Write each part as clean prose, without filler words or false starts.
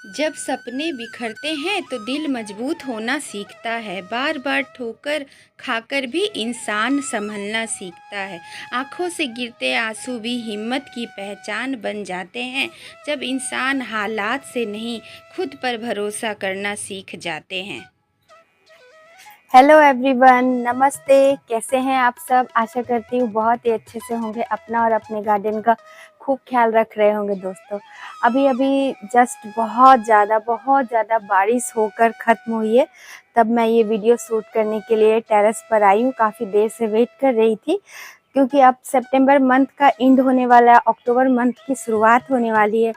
जब सपने बिखरते हैं तो दिल मजबूत होना सीखता है। बार बार ठोकर खाकर भी इंसान संभलना सीखता है। आंखों से गिरते आंसू भी हिम्मत की पहचान बन जाते हैं। जब इंसान हालात से नहीं खुद पर भरोसा करना सीख जाते हैं। हेलो एवरीवन, नमस्ते। कैसे हैं आप सब? आशा करती हूँ बहुत ही अच्छे से होंगे। अपना और अपने गार्डन का खूब ख्याल रख रहे होंगे दोस्तों। अभी अभी जस्ट बहुत ज़्यादा बारिश होकर ख़त्म हुई है। तब मैं ये वीडियो शूट करने के लिए टेरेस पर आई हूँ। काफ़ी देर से वेट कर रही थी क्योंकि अब सितंबर मंथ का एंड होने वाला है, अक्टूबर मंथ की शुरुआत होने वाली है।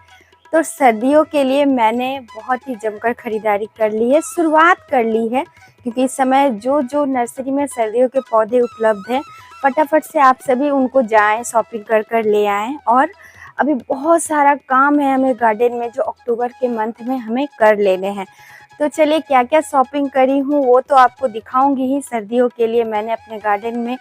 तो सर्दियों के लिए मैंने बहुत ही जमकर खरीदारी कर ली है, शुरुआत कर ली है, क्योंकि इस समय जो नर्सरी में सर्दियों के पौधे उपलब्ध हैं, फटाफट से आप सभी उनको जाएं, शॉपिंग कर कर ले आएं। और अभी बहुत सारा काम है हमें गार्डन में, जो अक्टूबर के मंथ में हमें कर लेने हैं। तो चलिए, क्या क्या शॉपिंग करी हूँ वो तो आपको दिखाऊंगी ही। सर्दियों के लिए मैंने अपने गार्डन में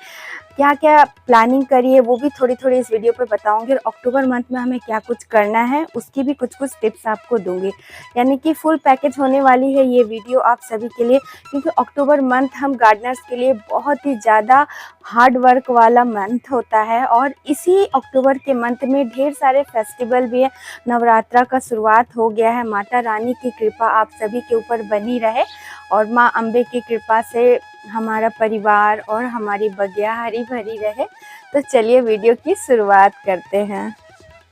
क्या क्या प्लानिंग करी है वो भी थोड़ी थोड़ी इस वीडियो पे बताऊंगी। और अक्टूबर मंथ में हमें क्या कुछ करना है उसकी भी कुछ कुछ टिप्स आपको दूंगी। यानी कि फुल पैकेज होने वाली है ये वीडियो आप सभी के लिए, क्योंकि अक्टूबर मंथ हम गार्डनर्स के लिए बहुत ही ज़्यादा हार्ड वर्क वाला मंथ होता है। और इसी अक्टूबर के मंथ में ढेर सारे फेस्टिवल भी है। नवरात्रा का शुरुआत हो गया है। माता रानी की कृपा आप सभी के ऊपर बनी रहे और माँ अम्बे की कृपा से हमारा परिवार और हमारी बगिया हरी भरी रहे। तो चलिए वीडियो की शुरुआत करते हैं।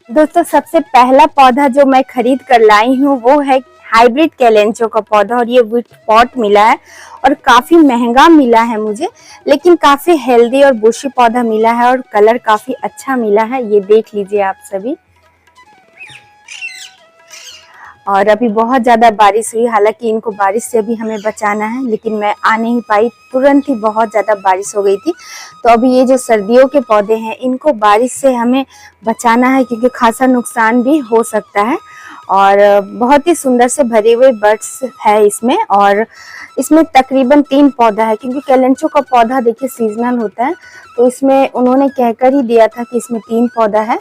दोस्तों, सबसे पहला पौधा जो मैं खरीद कर लाई हूँ वो है हाइब्रिड कैलेंचो का पौधा। और ये विथ पॉट मिला है और काफ़ी महंगा मिला है मुझे, लेकिन काफ़ी हेल्दी और बुशी पौधा मिला है और कलर काफ़ी अच्छा मिला है। ये देख लीजिए आप सभी। और अभी बहुत ज़्यादा बारिश हुई, हालांकि इनको बारिश से भी हमें बचाना है, लेकिन मैं आ नहीं पाई, तुरंत ही बहुत ज़्यादा बारिश हो गई थी। तो अभी ये जो सर्दियों के पौधे हैं इनको बारिश से हमें बचाना है, क्योंकि खासा नुकसान भी हो सकता है। और बहुत ही सुंदर से भरे हुए बड्स है इसमें। और इसमें तकरीबन 3 पौधा है, क्योंकि कैलेंचो का पौधा देखिए सीजनल होता है। तो इसमें उन्होंने कहकर ही दिया था कि इसमें 3 पौधा है।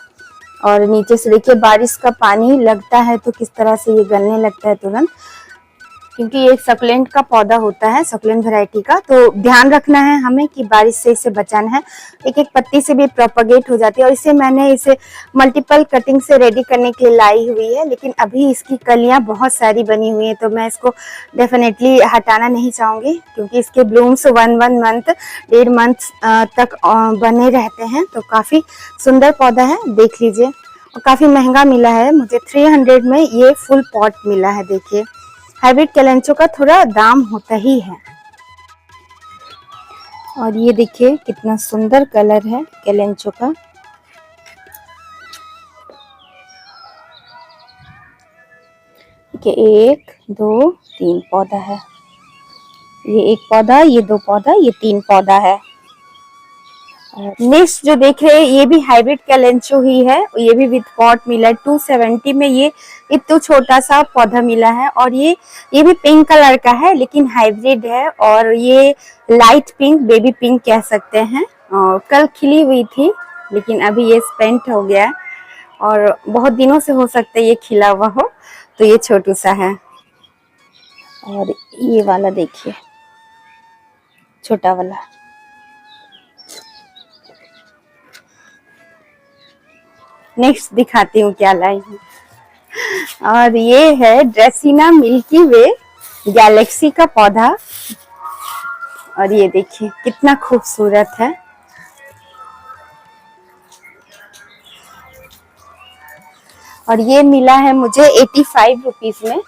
और नीचे से देखिए बारिश का पानी लगता है तो किस तरह से ये गलने लगता है तुरंत, क्योंकि ये सक्लेंट का पौधा होता है, सक्लेंट वैरायटी का। तो ध्यान रखना है हमें कि बारिश से इसे बचाना है। एक एक पत्ती से भी प्रोपगेट हो जाती है। और इसे मल्टीपल कटिंग से रेडी करने के लिए लाई हुई है, लेकिन अभी इसकी कलियां बहुत सारी बनी हुई हैं, तो मैं इसको डेफिनेटली हटाना नहीं चाहूँगी, क्योंकि इसके ब्लूम्स 1 मंथ 1.5 मंथ तक बने रहते हैं। तो काफ़ी सुंदर पौधा है, देख लीजिए। और काफ़ी महंगा मिला है मुझे, 300 में ये फुल पॉट मिला है। देखिए, हाइब्रिड कैलेंचो का थोड़ा दाम होता ही है। और ये देखिए कितना सुंदर कलर है कैलेंचो का। देखिए 1 2 3 पौधा है। ये 1 पौधा, ये 2 पौधा, ये 3 पौधा है। नेक्स्ट जो देख रहे हैं ये भी हाइब्रिड कैलेंचो ही है। ये भी विद पॉट मिला है। 270 में ये इतना छोटा सा पौधा मिला है। और ये भी पिंक कलर का है, लेकिन हाइब्रिड है। और ये लाइट पिंक, बेबी पिंक कह सकते हैं। और कल खिली हुई थी, लेकिन अभी ये स्पेंट हो गया है। और बहुत दिनों से हो सकता है ये खिला हुआ हो, तो ये छोटू सा है। और ये वाला देखिए, छोटा वाला। नेक्स्ट दिखाती हूँ क्या लाई हूँ। और ये है ड्रेसिना मिल्की वे गैलेक्सी का पौधा। और ये देखिए कितना खूबसूरत है। और ये मिला है मुझे 85 रुपीज में।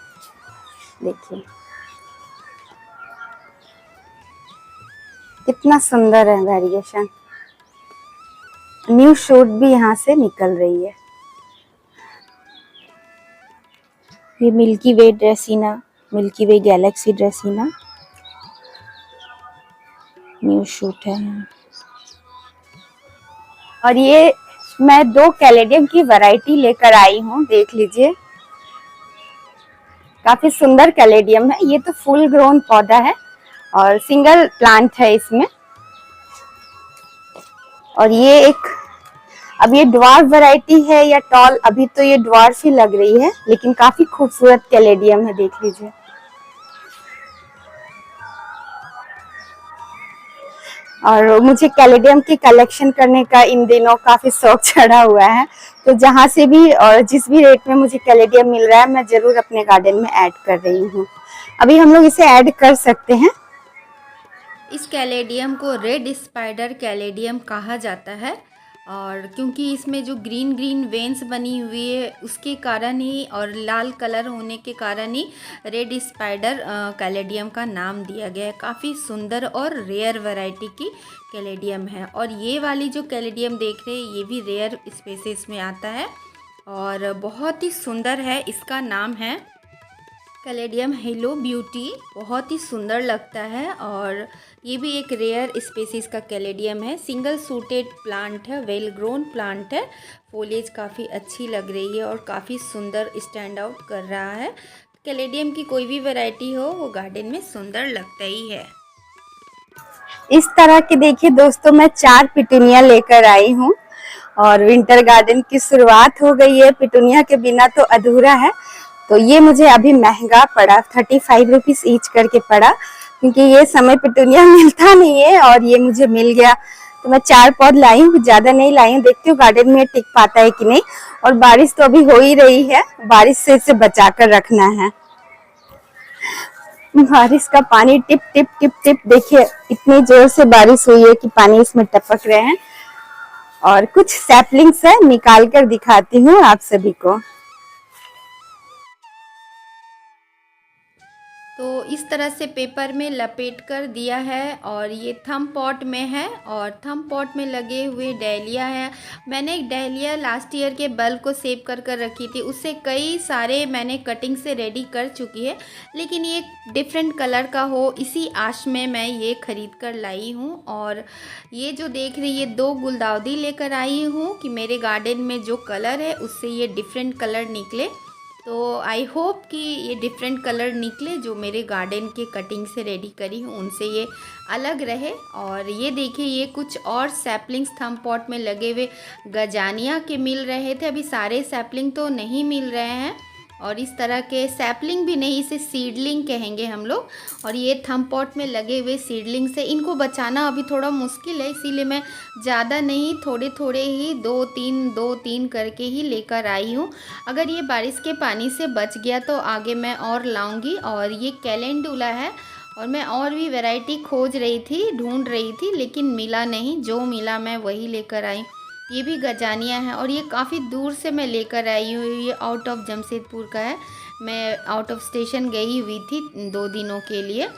देखिए कितना सुंदर है वेरिएशन। न्यू शूट भी यहाँ से निकल रही है। ये मिल्की वे ड्रेसिना, मिल्की वे गैलेक्सी ड्रेसिना, न्यू शूट है। और ये मैं 2 कैलेडियम की वैरायटी लेकर आई हूँ, देख लीजिए। काफी सुंदर कैलेडियम है। ये तो फुल ग्रोन पौधा है और सिंगल प्लांट है इसमें। और ये एक अब ये ड्वार्फ वैरायटी है या टॉल, अभी तो ये ड्वार्फ ही लग रही है, लेकिन काफी खूबसूरत कैलेडियम है, देख लीजिए। और मुझे कैलेडियम की कलेक्शन करने का इन दिनों काफी शौक चढ़ा हुआ है, तो जहां से भी और जिस भी रेट में मुझे कैलेडियम मिल रहा है मैं जरूर अपने गार्डन में ऐड कर रही हूँ। अभी हम लोग इसे ऐड कर सकते हैं। इस कैलेडियम को रेड स्पाइडर कैलेडियम कहा जाता है, और क्योंकि इसमें जो ग्रीन ग्रीन वेन्स बनी हुई है उसके कारण ही और लाल कलर होने के कारण ही रेड स्पाइडर कैलेडियम का नाम दिया गया है। काफ़ी सुंदर और रेयर वैरायटी की कैलेडियम है, और ये वाली जो कैलेडियम देख रहे हैं ये भी रेयर स्पेसीज में आता है और बहुत ही सुंदर है। इसका नाम है कैलेडियम हेलो ब्यूटी, बहुत ही सुंदर लगता है और ये भी एक रेयर स्पेसीज का कैलेडियम है। सिंगल सूटेड प्लांट है, वेल ग्रोन प्लांट है, फोलिएज काफ़ी अच्छी लग रही है और काफ़ी सुंदर स्टैंड आउट कर रहा है। कैलेडियम की कोई भी वैरायटी हो वो गार्डन में सुंदर लगता ही है। इस तरह के देखिए दोस्तों, मैं 4 पिटूनिया लेकर आई हूँ और विंटर गार्डन की शुरुआत हो गई है। पिटूनिया के बिना तो अधूरा है। तो ये मुझे अभी महंगा पड़ा, 35 रुपीज ईच करके पड़ा, क्योंकि ये समय पिटूनिया मिलता नहीं है और ये मुझे मिल गया। तो मैं 4 पौध लाई हूँ, ज्यादा नहीं लाई हूँ, देखती हूँ गार्डन में टिक पाता है कि नहीं। और बारिश तो अभी हो ही रही है, बारिश से इसे बचा कर रखना है। बारिश का पानी टिप टिप टिप टिप, देखिए इतनी जोर से बारिश हुई है कि पानी इसमें टपक रहे हैं। और कुछ सैपलिंग्स है, निकाल कर दिखाती हूँ आप सभी को। तो इस तरह से पेपर में लपेट कर दिया है और ये थम पॉट में है और थम पॉट में लगे हुए डहलिया है। मैंने एक डहलिया लास्ट ईयर के बल्ब को सेव कर कर रखी थी, उससे कई सारे मैंने कटिंग से रेडी कर चुकी है, लेकिन ये डिफरेंट कलर का हो इसी आश में मैं ये ख़रीद कर लाई हूँ। और ये जो देख रही है 2 गुलदाउदी लेकर आई हूँ कि मेरे गार्डन में जो कलर है उससे ये डिफरेंट कलर निकले। तो आई होप कि ये डिफरेंट कलर निकले, जो मेरे गार्डन के कटिंग से रेडी करी हूँ उनसे ये अलग रहे। और ये देखिए ये कुछ और सैपलिंग्स थम पॉट में लगे हुए गजानिया के मिल रहे थे, अभी सारे सैपलिंग तो नहीं मिल रहे हैं। और इस तरह के सैपलिंग भी नहीं, इसे सीडलिंग कहेंगे हम लोग। और ये थम पॉट में लगे हुए सीडलिंग से इनको बचाना अभी थोड़ा मुश्किल है, इसीलिए मैं ज़्यादा नहीं, थोड़े थोड़े ही 2-3 करके ही लेकर आई हूँ। अगर ये बारिश के पानी से बच गया तो आगे मैं और लाऊंगी। और ये कैलेंडुला है और मैं और भी वैरायटी खोज रही थी, ढूंढ रही थी, लेकिन मिला नहीं, जो मिला मैं वही लेकर आई। ये भी गजानिया है और ये काफ़ी दूर से मैं लेकर आई हूँ, ये आउट ऑफ जमशेदपुर का है। मैं आउट ऑफ स्टेशन गई हुई थी 2 दिनों के लिए,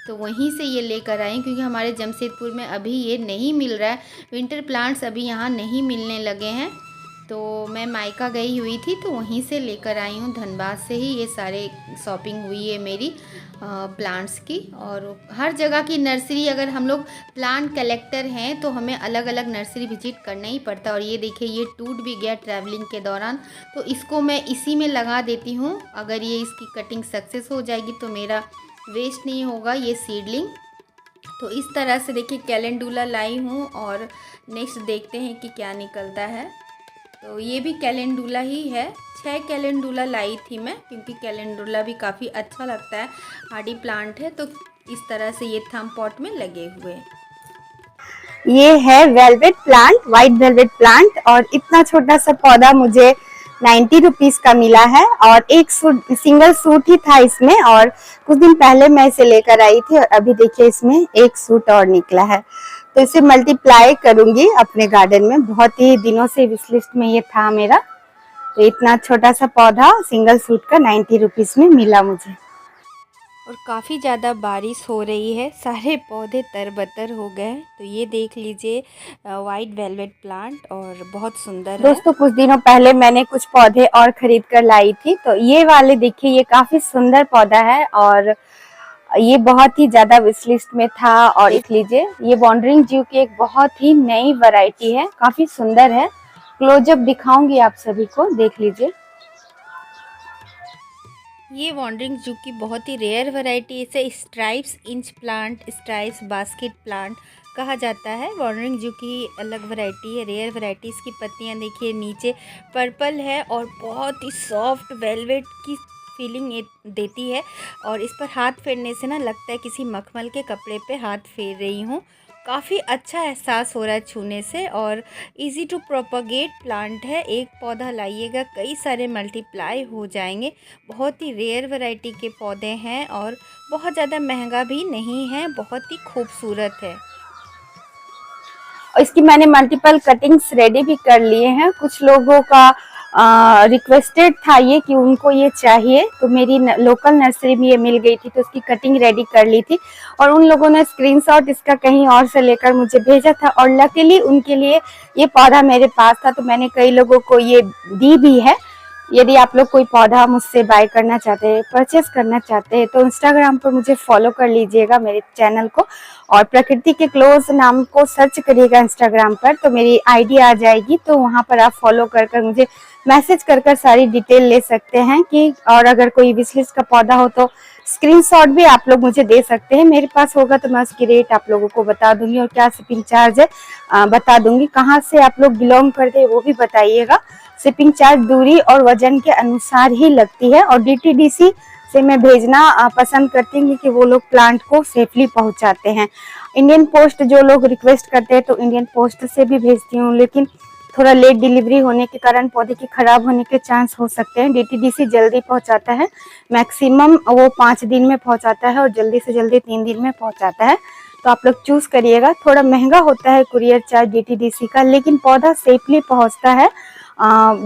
तो वहीं से ये लेकर आई, क्योंकि हमारे जमशेदपुर में अभी ये नहीं मिल रहा है, विंटर प्लांट्स अभी यहाँ नहीं मिलने लगे हैं। तो मैं मायका गई हुई थी तो वहीं से लेकर आई हूँ, धनबाद से ही ये सारे शॉपिंग हुई है मेरी प्लांट्स की। और हर जगह की नर्सरी, अगर हम लोग प्लांट कलेक्टर हैं तो हमें अलग अलग नर्सरी विजिट करना ही पड़ता है। और ये देखिए ये टूट भी गया ट्रैवलिंग के दौरान, तो इसको मैं इसी में लगा देती हूँ। अगर ये इसकी कटिंग सक्सेस हो जाएगी तो मेरा वेस्ट नहीं होगा ये सीडलिंग। तो इस तरह से देखिए कैलेंडुला लाई हूँ और नेक्स्ट देखते हैं कि क्या निकलता है। तो ये भी कैलेंडुला ही है, 6 कैलेंडुला लाई थी मैं, क्योंकि कैलेंडुला भी काफ़ी अच्छा लगता है, हार्डी प्लांट है। तो इस तरह से ये थम पॉट में लगे हुए। ये है velvet plant, white velvet plant, और इतना छोटा सा पौधा मुझे 90 रुपीज का मिला है और एक सूट, सिंगल सूट ही था इसमें। और कुछ दिन पहले मैं इसे लेकर आई थी और अभी देखिए इसमें एक सूट और निकला है। तो इसे मल्टीप्लाई करूंगी अपने गार्डन में, बहुत ही दिनों से विश लिस्ट में ये था मेरा। तो इतना छोटा सा पौधा सिंगल सूट का 90 रुपीज में मिला मुझे। और काफ़ी ज़्यादा बारिश हो रही है, सारे पौधे तरबतर हो गए। तो ये देख लीजिए वाइट वेलवेट प्लांट, और बहुत सुंदर है। दोस्तों कुछ दिनों पहले मैंने कुछ पौधे और खरीद कर लाई थी, तो ये वाले देखिए ये काफी सुंदर पौधा है और ये बहुत ही ज्यादा विश लिस्ट में था। और देख लीजिए ये वॉन्डरिंग जू की एक बहुत ही नई वैरायटी है, काफी सुंदर है। क्लोजअप दिखाऊंगी आप सभी को, देख लीजिए। ये वॉन्डरिंग जू की बहुत ही रेयर वैरायटी है, इसे stripes inch plant, stripes basket plant कहा जाता है। वांडरिंग जू की अलग वैरायटी है, रेयर वैरायटी। इसकी पत्तियां देखिए नीचे पर्पल है और बहुत ही सॉफ्ट वेलवेट की फीलिंग ये देती है। और इस पर हाथ फेरने से ना लगता है किसी मखमल के कपड़े पे हाथ फेर रही हूँ। काफ़ी अच्छा एहसास हो रहा है छूने से। और इजी टू प्रोपगेट प्लांट है। एक पौधा लाइएगा, कई सारे मल्टीप्लाई हो जाएंगे। बहुत ही रेयर वैरायटी के पौधे हैं और बहुत ज़्यादा महंगा भी नहीं है, बहुत ही खूबसूरत है। और इसकी मैंने मल्टीपल कटिंग्स रेडी भी कर लिए हैं। कुछ लोगों का रिक्वेस्टेड था ये कि उनको ये चाहिए, तो मेरी लोकल नर्सरी में ये मिल गई थी, तो उसकी कटिंग रेडी कर ली थी। और उन लोगों ने स्क्रीनशॉट इसका कहीं और से लेकर मुझे भेजा था, और लकीली उनके लिए ये पौधा मेरे पास था, तो मैंने कई लोगों को ये दी भी है। यदि आप लोग कोई पौधा मुझसे बाय करना चाहते हैं, परचेस करना चाहते हैं, तो इंस्टाग्राम पर मुझे फॉलो कर लीजिएगा मेरे चैनल को, और प्रकृति के क्लोज नाम को सर्च करिएगा इंस्टाग्राम पर, तो मेरी आईडी आ जाएगी। तो वहां पर आप फॉलो कर मुझे मैसेज कर सारी डिटेल ले सकते हैं कि, और अगर कोई विशलिस्ट का पौधा हो तो स्क्रीनशॉट भी आप लोग मुझे दे सकते हैं। मेरे पास होगा तो मैं उसकी रेट आप लोगों को बता दूंगी, और क्या शिपिंग चार्ज है बता दूंगी। कहाँ से आप लोग बिलोंग करते हैं वो भी बताइएगा। शिपिंग चार्ज दूरी और वजन के अनुसार ही लगती है, और डीटीडीसी से मैं भेजना पसंद करती हूँ कि वो लोग प्लांट को सेफली पहुंचाते हैं। इंडियन पोस्ट जो लोग रिक्वेस्ट करते हैं तो इंडियन पोस्ट से भी भेजती हूँ, लेकिन थोड़ा लेट डिलीवरी होने के कारण पौधे के खराब होने के चांस हो सकते हैं। डीटीडीसी जल्दी पहुंचाता है, मैक्सिमम वो 5 दिन में पहुंचाता है, और जल्दी से जल्दी 3 दिन में पहुंचाता है। तो आप लोग चूज करिएगा। थोड़ा महंगा होता है कुरियर चार्ज डीटीडीसी का, लेकिन पौधा सेफली पहुंचता है।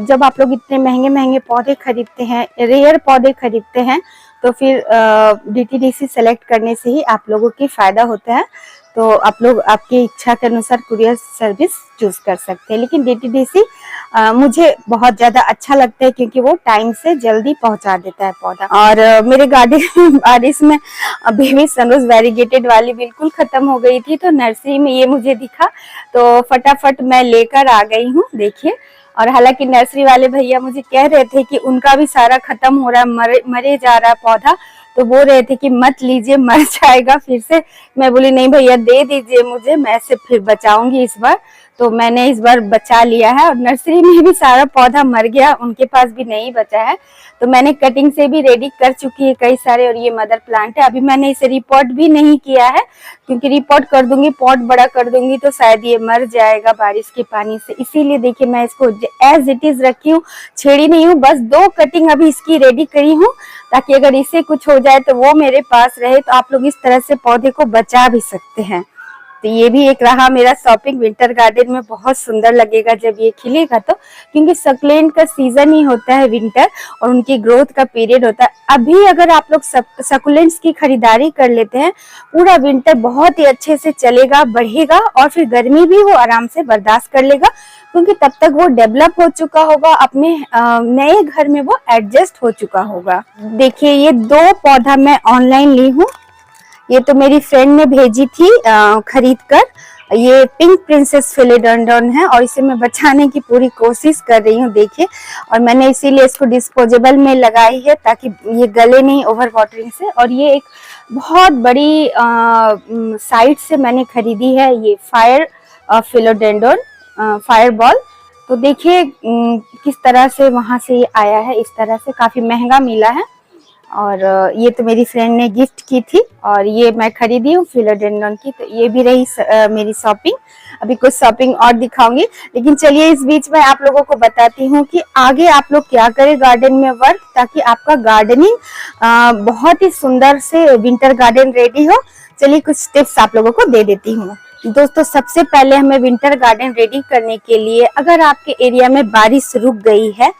जब आप लोग इतने महंगे महंगे पौधे खरीदते हैं, रेयर पौधे खरीदते हैं, तो फिर डीटीडीसी सेलेक्ट करने से ही आप लोगों की फायदा होता है। तो आप लोग आपकी इच्छा के अनुसार कुरियर सर्विस चूज कर सकते हैं, लेकिन डीटीडीसी मुझे बहुत ज्यादा अच्छा लगता है, क्योंकि वो टाइम से जल्दी पहुंचा देता है पौधा। और मेरे गार्डन में बारिश में बेबी सनरोज वेरीगेटेड वाली बिल्कुल खत्म हो गई थी, तो नर्सरी में ये मुझे दिखा, तो फटाफट मैं लेकर आ गई हूँ। देखिए, और हालांकि नर्सरी वाले भैया मुझे कह रहे थे कि उनका भी सारा खत्म हो रहा है, मरे जा रहा है पौधा, तो बोल रहे थे कि मत लीजिए मर जाएगा फिर से। मैं बोली नहीं भैया दे दीजिए मुझे, मैं से फिर बचाऊंगी इस बार। तो मैंने इस बार बचा लिया है, और नर्सरी में भी सारा पौधा मर गया, उनके पास भी नहीं बचा है। तो मैंने कटिंग से भी रेडी कर चुकी है कई सारे, और ये मदर प्लांट है। अभी मैंने इसे रिपोर्ट भी नहीं किया है, क्योंकि रिपोर्ट कर दूंगी, पॉट बड़ा कर दूंगी तो शायद ये मर जाएगा बारिश के पानी से। इसीलिए देखिए मैं इसको एज इट इज रखी हूँ, छेड़ी नहीं हूँ। बस 2 कटिंग अभी इसकी रेडी करी हूँ, ताकि अगर इसे कुछ हो जाए तो वो मेरे पास रहे। तो आप लोग इस तरह से पौधे को बचा भी सकते हैं। तो ये भी एक रहा मेरा शॉपिंग। विंटर गार्डन में बहुत सुंदर लगेगा जब ये खिलेगा, तो क्योंकि सक्लेंट का सीजन ही होता है विंटर, और उनकी ग्रोथ का पीरियड होता है। अभी अगर आप लोग सकुलेंट्स की खरीदारी कर लेते हैं, पूरा विंटर बहुत ही अच्छे से चलेगा, बढ़ेगा, और फिर गर्मी भी वो आराम से बर्दाश्त कर लेगा, क्योंकि तब तक वो डेवलप हो चुका होगा, अपने नए घर में वो एडजस्ट हो चुका होगा। देखिए, ये 2 पौधा मैं ऑनलाइन ली हूँ। ये तो मेरी फ्रेंड ने भेजी थी खरीद कर। ये पिंक प्रिंसेस फिलोडेंड्रॉन है, और इसे मैं बचाने की पूरी कोशिश कर रही हूँ। देखिए, और मैंने इसीलिए इसको डिस्पोजेबल में लगाई है, ताकि ये गले नहीं ओवर वाटरिंग से। और ये एक बहुत बड़ी साइट से मैंने खरीदी है, ये फायर फिलोडेंड्रॉन फायरबॉल। तो देखिए किस तरह से वहां से ये आया है, इस तरह से काफी महंगा मिला है। और ये तो मेरी फ्रेंड ने गिफ्ट की थी, और ये मैं खरीदी हूँ फिलोडेंड्रॉन की। तो ये भी रही मेरी शॉपिंग। अभी कुछ शॉपिंग और दिखाऊंगी, लेकिन चलिए इस बीच में आप लोगों को बताती हूँ कि आगे आप लोग क्या करें गार्डन में वर्क, ताकि आपका गार्डनिंग बहुत ही सुंदर से विंटर गार्डन रेडी हो। चलिए कुछ टिप्स आप लोगों को दे देती हूँ। दोस्तों, सबसे पहले हमें विंटर गार्डन रेडी करने के लिए, अगर आपके एरिया में बारिश रुक गई है,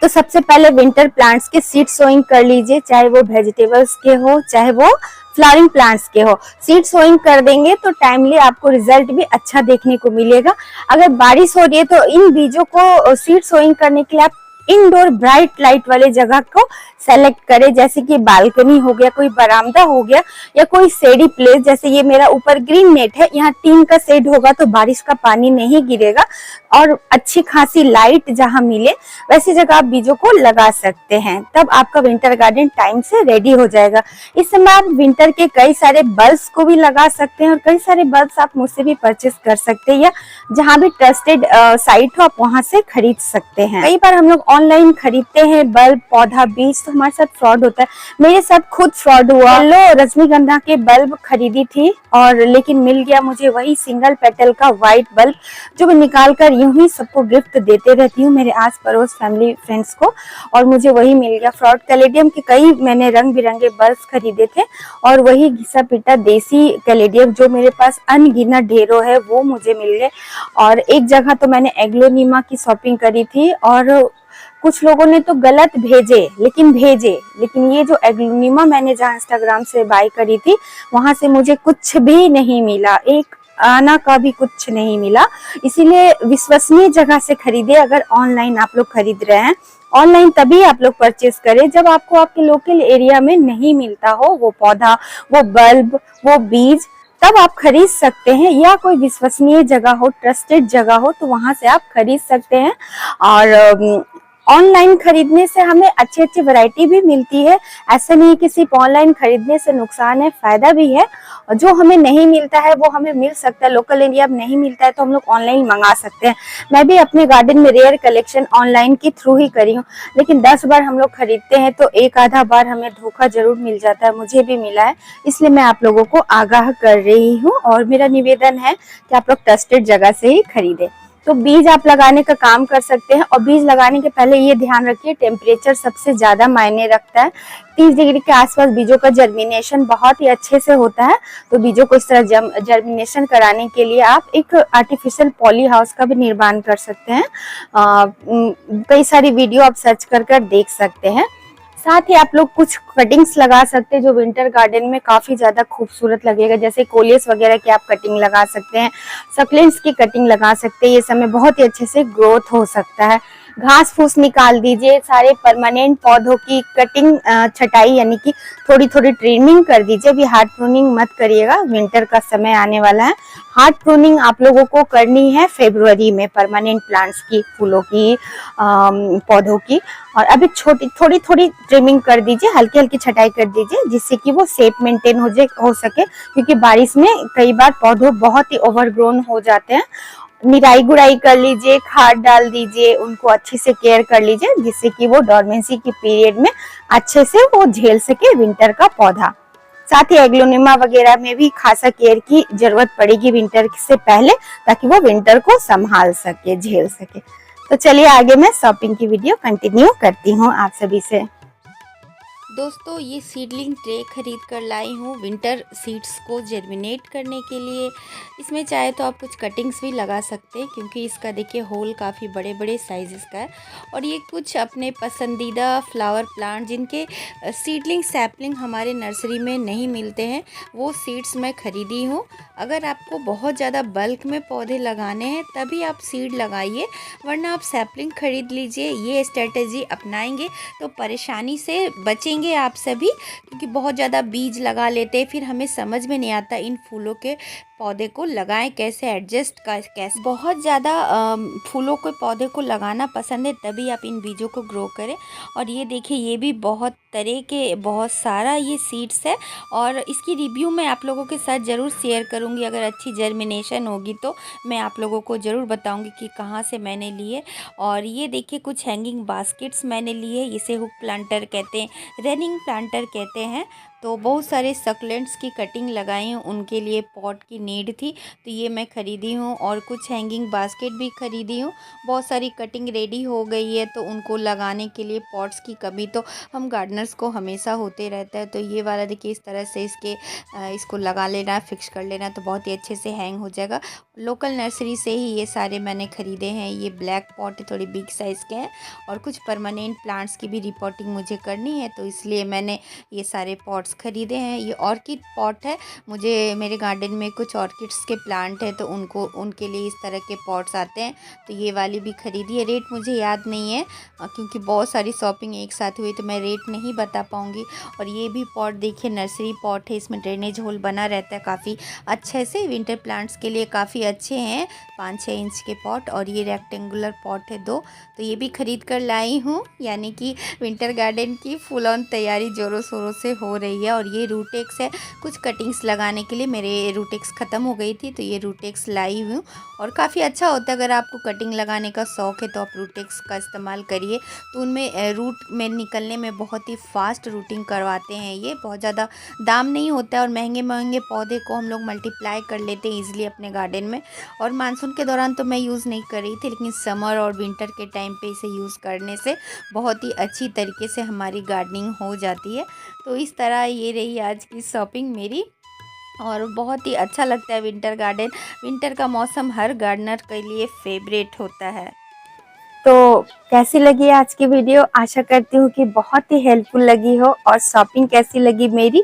तो सबसे पहले विंटर प्लांट्स के सीड सोइंग कर लीजिए, चाहे वो वेजिटेबल्स के हो, चाहे वो फ्लावरिंग प्लांट्स के हो। सीड सोइंग कर देंगे तो टाइमली आपको रिजल्ट भी अच्छा देखने को मिलेगा। अगर बारिश हो रही है तो इन बीजों को सीड सोइंग करने के लिए आप इंडोर ब्राइट लाइट वाले जगह को सेलेक्ट करें, जैसे कि बालकनी हो गया, कोई बरामदा हो गया, या कोई शेडी प्लेस। जैसे ये मेरा ऊपर ग्रीन नेट है, यहाँ टीन का शेड होगा तो बारिश का पानी नहीं गिरेगा और अच्छी खासी लाइट जहाँ मिले वैसी जगह आप बीजों को लगा सकते हैं। तब आपका विंटर गार्डन टाइम से रेडी हो जाएगा। इस समय आप विंटर के कई सारे बल्ब्स को भी लगा सकते हैं और कई सारे बल्ब्स आप मुझसे भी परचेस कर सकते हैं, या जहाँ भी ट्रस्टेड साइट हो आप वहां से खरीद सकते हैं। कई बार हम लोग ऑनलाइन खरीदते हैं बल्ब, पौधा, बीज, तो हमारे साथ फ्रॉड होता है। मेरे साथ खुद फ्रॉड हुआ। येलो रजनीगंधा के बल्ब खरीदी थी और लेकिन मिल गया मुझे वही सिंगल पेटल का व्हाइट बल्ब, जो मैं निकाल कर यूं ही सबको गिफ्ट देते रहती हूँ, मेरे आस पड़ोस फैमिली फ्रेंड्स को, और मुझे वही मिल गया। फ्रॉड कैलेडियम के कई मैंने रंग बिरंगे बल्ब खरीदे थे और वही घिसा पिटा देसी कैलेडियम जो मेरे पास अनगिनत ढेरों है वो मुझे मिल गए। और एक जगह तो मैंने एग्लोनिमा की शॉपिंग करी थी और कुछ लोगों ने तो गलत भेजे, लेकिन ये जो एग्लोनिमा मैंने जहाँ इंस्टाग्राम से बाय करी थी वहां से मुझे कुछ भी नहीं मिला, एक आना का भी कुछ नहीं मिला। इसीलिए विश्वसनीय जगह से खरीदे। अगर ऑनलाइन आप लोग खरीद रहे हैं, ऑनलाइन तभी आप लोग परचेस करें जब आपको आपके लोकल एरिया में नहीं मिलता हो वो पौधा, वो बल्ब, वो बीज, तब आप खरीद सकते हैं। या कोई विश्वसनीय जगह हो, ट्रस्टेड जगह हो, तो वहां से आप खरीद सकते हैं। और ऑनलाइन खरीदने से हमें अच्छी अच्छी वैरायटी भी मिलती है। ऐसा नहीं कि सिर्फ ऑनलाइन खरीदने से नुकसान है, फायदा भी है। और जो हमें नहीं मिलता है वो हमें मिल सकता है, लोकल एरिया में नहीं मिलता है तो हम लोग ऑनलाइन मंगा सकते हैं। मैं भी अपने गार्डन में रेयर कलेक्शन ऑनलाइन के थ्रू ही करी हूँ, लेकिन 10 बार हम लोग खरीदते हैं तो एक आधा बार हमें धोखा जरूर मिल जाता है, मुझे भी मिला है। इसलिए मैं आप लोगों को आगाह कर रही हूँ और मेरा निवेदन है कि आप लोग ट्रस्टेड जगह से ही खरीदें। तो बीज आप लगाने का काम कर सकते हैं और बीज लगाने के पहले ये ध्यान रखिए टेम्परेचर सबसे ज्यादा मायने रखता है। 30 डिग्री के आसपास बीजों का जर्मिनेशन बहुत ही अच्छे से होता है। तो बीजों को इस तरह जर्मिनेशन कराने के लिए आप एक आर्टिफिशियल पॉली हाउस का भी निर्माण कर सकते हैं। कई सारी वीडियो आप सर्च कर देख सकते हैं। साथ ही आप लोग कुछ कटिंग्स लगा सकते हैं जो विंटर गार्डन में काफी ज्यादा खूबसूरत लगेगा। जैसे कोलियस वगैरह की आप कटिंग लगा सकते हैं, सक्लेंट्स की कटिंग लगा सकते हैं, ये समय बहुत ही अच्छे से ग्रोथ हो सकता है। घास फूस निकाल दीजिए, सारे परमानेंट पौधों की कटिंग छटाई यानी कि थोड़ी थोड़ी ट्रिमिंग कर दीजिए। अभी हार्ड प्रूनिंग मत करिएगा, विंटर का समय आने वाला है। हार्ड प्रूनिंग आप लोगों को करनी है फरवरी में, परमानेंट प्लांट्स की, फूलों की, पौधों की। और अभी थोड़ी थोड़ी ट्रिमिंग कर दीजिए, हल्की हल्की छटाई कर दीजिए, जिससे कि वो शेप मेंटेन हो सके, क्योंकि बारिश में कई बार पौधों बहुत ही ओवरग्रोन हो जाते हैं। निराई गुड़ाई कर लीजिए, खाद डाल दीजिए, उनको अच्छे से केयर कर लीजिए, जिससे कि वो डोरमेंसी की पीरियड में अच्छे से वो झेल सके विंटर का पौधा। साथ ही एग्लोनिमा वगैरह में भी खासा केयर की जरूरत पड़ेगी विंटर से पहले, ताकि वो विंटर को संभाल सके, झेल सके। तो चलिए आगे मैं शॉपिंग की वीडियो कंटिन्यू करती हूँ आप सभी से। दोस्तों ये सीडलिंग ट्रे खरीद कर लाई हूँ विंटर सीड्स को जर्मिनेट करने के लिए। इसमें चाहे तो आप कुछ कटिंग्स भी लगा सकते हैं, क्योंकि इसका देखिए होल काफ़ी बड़े बड़े साइज़ का है। और ये कुछ अपने पसंदीदा फ्लावर प्लांट जिनके सीडलिंग सैपलिंग हमारे नर्सरी में नहीं मिलते हैं, वो सीड्स मैं खरीदी हूँ। अगर आपको बहुत ज़्यादा बल्क में पौधे लगाने हैं तभी आप सीड लगाइए, वरना आप सैपलिंग खरीद लीजिए। ये स्ट्रेटेजी अपनाएंगे तो परेशानी से बचेंगे आप सभी, क्योंकि बहुत ज़्यादा बीज लगा लेते हैं, फिर हमें समझ में नहीं आता इन फूलों के पौधे को लगाएं कैसे, एडजस्ट कैसे। बहुत ज़्यादा फूलों के पौधे को लगाना पसंद है तभी आप इन बीजों को ग्रो करें। और ये देखिए ये भी बहुत तरह के बहुत सारा ये सीड्स है, और इसकी रिव्यू मैं आप लोगों के साथ ज़रूर शेयर करूँगी। अगर अच्छी जर्मिनेशन होगी तो मैं आप लोगों को ज़रूर बताऊँगी कि कहाँ से मैंने लिए। और ये देखिए कुछ हैंगिंग बास्केट्स मैंने लिए, इसे हुक प्लांटर कहते हैं, रनिंग प्लांटर कहते हैं। तो बहुत सारे सक्लेंट्स की कटिंग लगाई हूँ, उनके लिए पॉट की नीड थी तो ये मैं ख़रीदी हूँ। और कुछ हैंगिंग बास्केट भी ख़रीदी हूँ। बहुत सारी कटिंग रेडी हो गई है तो उनको लगाने के लिए पॉट्स की कमी तो हम गार्डनर्स को हमेशा होते रहता है। तो ये वाला देखिए इस तरह से इसको लगा लेना, फिक्स कर लेना तो बहुत ही अच्छे से हैंग हो जाएगा। लोकल नर्सरी से ही ये सारे मैंने ख़रीदे हैं। ये ब्लैक पॉट थोड़ी बिग साइज़ के हैं और कुछ परमानेंट प्लांट्स की भी रिपोर्टिंग मुझे करनी है, तो इसलिए मैंने ये सारे पॉट पॉट्स ख़रीदे हैं। ये ऑर्किड पॉट है। मुझे मेरे गार्डन में कुछ ऑर्किड्स के प्लांट हैं तो उनके लिए इस तरह के पॉट्स आते हैं, तो ये वाली भी ख़रीदी है। रेट मुझे याद नहीं है क्योंकि बहुत सारी शॉपिंग एक साथ हुई तो मैं रेट नहीं बता पाऊँगी। और ये भी पॉट देखिए नर्सरी पॉट है, इसमें ड्रेनेज होल बना रहता है काफ़ी अच्छे से, विंटर प्लांट्स के लिए काफ़ी अच्छे हैं। 5-6 इंच के पॉट और ये रेक्टेंगुलर पॉट है 2, तो ये भी ख़रीद कर लाई हूँ। यानी कि विंटर गार्डन की फुल ऑन तैयारी ज़ोरों शोरों से हो रही है। और ये रूटेक्स है, कुछ कटिंग्स लगाने के लिए मेरे रूटेक्स ख़त्म हो गई थी तो ये रूटेक्स लाई हूँ। और काफ़ी अच्छा होता है, अगर आपको कटिंग लगाने का शौक़ है तो आप रूटेक्स का इस्तेमाल करिए। तो उनमें रूट में निकलने में बहुत ही फास्ट रूटिंग करवाते हैं। ये बहुत ज़्यादा दाम नहीं होता है और महंगे महंगे पौधे को हम लोग मल्टीप्लाई कर लेते हैं ईजिली अपने गार्डन में। और मानसून के दौरान तो मैं यूज़ नहीं कर रही थी, लेकिन समर और विंटर के टाइम पे इसे यूज़ करने से बहुत ही अच्छी तरीके से हमारी गार्डनिंग हो जाती है। तो इस तरह ये रही आज की शॉपिंग मेरी, और बहुत ही अच्छा लगता है विंटर गार्डन। विंटर का मौसम हर गार्डनर के लिए फेवरेट होता है। तो कैसी लगी आज की वीडियो? आशा करती हूँ कि बहुत ही हेल्पफुल लगी हो। और शॉपिंग कैसी लगी मेरी?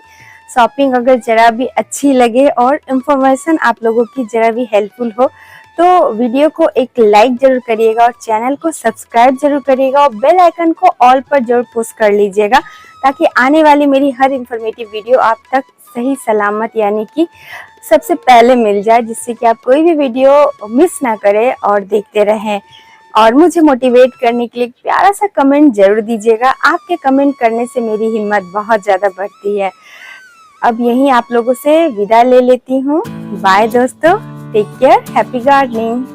शॉपिंग अगर जरा भी अच्छी लगे और इन्फॉर्मेशन आप लोगों की जरा भी हेल्पफुल हो तो वीडियो को एक लाइक जरूर करिएगा और चैनल को सब्सक्राइब जरूर करिएगा और बेल आइकन को ऑल पर जरूर पुश कर लीजिएगा, ताकि आने वाली मेरी हर इन्फॉर्मेटिव वीडियो आप तक सही सलामत यानी कि सबसे पहले मिल जाए, जिससे कि आप कोई भी वीडियो मिस ना करें और देखते रहें। और मुझे मोटिवेट करने के लिए एक प्यारा सा कमेंट जरूर दीजिएगा। आपके कमेंट करने से मेरी हिम्मत बहुत ज़्यादा बढ़ती है। अब यहीं आप लोगों से विदा ले लेती हूँ। बाय दोस्तों, टेक केयर, हैप्पी गार्डनिंग।